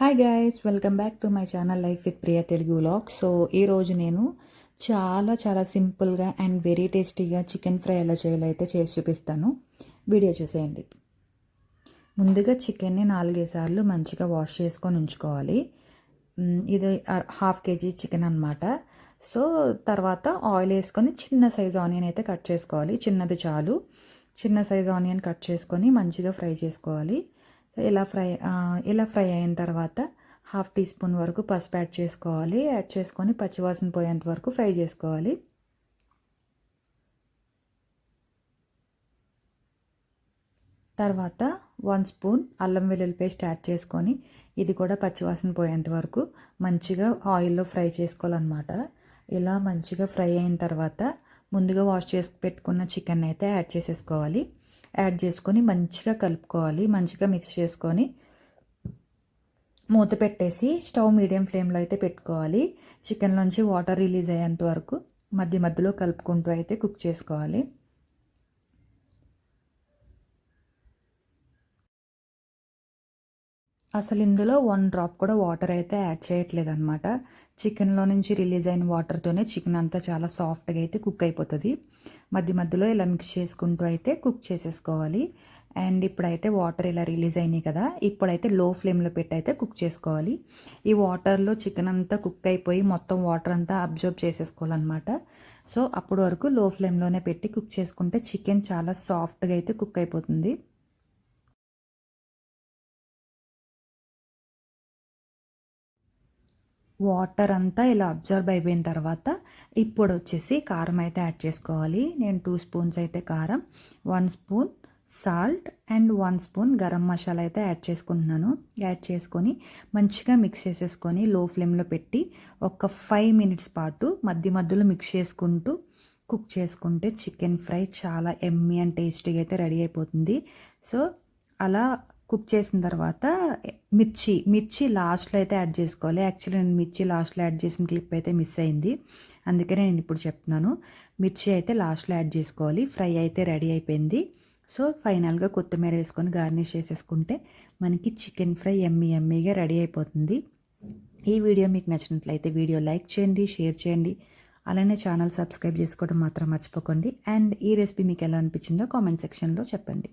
Hi guys, welcome back to my channel life with Priya Telugu vlogs. So ఈరోజు నేను చాలా సింపుల్గా అండ్ వెరీ టేస్టీగా చికెన్ ఫ్రై ఎలా చేయాలో అయితే చేసి చూపిస్తాను. వీడియో చూసేయండి. ముందుగా చికెన్ని 4-5 సార్లు మంచిగా వాష్ చేసుకొని ఉంచుకోవాలి. ఇది 1/2 kg చికెన్ అనమాట. సో తర్వాత ఆయిల్ వేసుకొని చిన్న సైజ్ ఆనియన్ అయితే కట్ చేసుకోవాలి. చిన్నది చాలు. చిన్న సైజ్ ఆనియన్ కట్ చేసుకొని మంచిగా ఫ్రై చేసుకోవాలి. సో ఇలా ఫ్రై అయిన తర్వాత 1/2 టీ స్పూన్ వరకు పసుపు యాడ్ చేసుకోవాలి. యాడ్ చేసుకొని పచ్చివాసన పోయేంత వరకు ఫ్రై చేసుకోవాలి. తర్వాత 1 స్పూన్ అల్లం వెల్లుల్లి పేస్ట్ యాడ్ చేసుకొని ఇది కూడా పచ్చివాసన పోయేంత వరకు మంచిగా ఆయిల్లో ఫ్రై చేసుకోవాలన్నమాట. ఇలా మంచిగా ఫ్రై అయిన తర్వాత ముందుగా వాష్ చేసి పెట్టుకున్న చికెన్ అయితే యాడ్ చేసేసుకోవాలి. యాడ్ చేసుకొని మంచిగా కలుపుకోవాలి. మంచిగా మిక్స్ చేసుకొని మూత పెట్టేసి స్టవ్ మీడియం ఫ్లేమ్లో అయితే పెట్టుకోవాలి. చికెన్లోంచి వాటర్ రిలీజ్ అయ్యేంత వరకు మధ్యలో కలుపుకుంటూ అయితే కుక్ చేసుకోవాలి. అసలు ఇందులో 1 డ్రాప్ కూడా వాటర్ అయితే యాడ్ చేయట్లేదు అనమాట. చికెన్లో నుంచి రిలీజ్ అయిన వాటర్తోనే చికెన్ అంతా చాలా సాఫ్ట్గా అయితే కుక్ అయిపోతుంది. మధ్యలో ఇలా మిక్స్ చేసుకుంటూ అయితే కుక్ చేసేసుకోవాలి. అండ్ ఇప్పుడైతే వాటర్ ఇలా రిలీజ్ అయినాయి కదా, ఇప్పుడైతే లో ఫ్లేమ్లో పెట్టి అయితే కుక్ చేసుకోవాలి. ఈ వాటర్లో చికెన్ అంతా కుక్ అయిపోయి మొత్తం వాటర్ అంతా అబ్జర్వ్ చేసేసుకోవాలన్నమాట. సో అప్పుడు వరకు లో ఫ్లేమ్లోనే పెట్టి కుక్ చేసుకుంటే చికెన్ చాలా సాఫ్ట్గా అయితే కుక్ అయిపోతుంది. వాటర్ అంతా ఇలా అబ్జర్వ్ అయిపోయిన తర్వాత ఇప్పుడు వచ్చేసి కారం అయితే యాడ్ చేసుకోవాలి. నేను 2 స్పూన్స్ అయితే కారం, 1 spoon salt and 1 spoon garam masala అయితే యాడ్ చేసుకుంటున్నాను. యాడ్ చేసుకొని మంచిగా మిక్స్ చేసేసుకొని లో ఫ్లేమ్లో పెట్టి ఒక 5 మినిట్స్ పాటు మధ్యలో మిక్స్ చేసుకుంటూ కుక్ చేసుకుంటే చికెన్ ఫ్రై చాలా ఎమ్మీ అండ్ టేస్టీగా అయితే రెడీ అయిపోతుంది. సో అలా కుక్ చేసిన తర్వాత మిర్చి లాస్ట్లో అయితే యాడ్ చేసుకోవాలి. యాక్చువల్లీ నేను మిర్చి లాస్ట్లో యాడ్ చేసిన క్లిప్ అయితే మిస్ అయింది, అందుకనే నేను ఇప్పుడు చెప్తున్నాను. మిర్చి అయితే లాస్ట్లో యాడ్ చేసుకోవాలి. ఫ్రై అయితే రెడీ అయిపోయింది. సో ఫైనల్గా కొత్తిమీర వేసుకొని గార్నిష్ చేసేసుకుంటే మనకి చికెన్ ఫ్రై ఎమ్మీగా రెడీ అయిపోతుంది. ఈ వీడియో మీకు నచ్చినట్లయితే వీడియో లైక్ చేయండి, షేర్ చేయండి, అలానే ఛానల్ సబ్స్క్రైబ్ చేసుకోవడం మాత్రం మర్చిపోకండి. అండ్ ఈ రెసిపీ మీకు ఎలా అనిపించిందో కామెంట్ సెక్షన్లో చెప్పండి.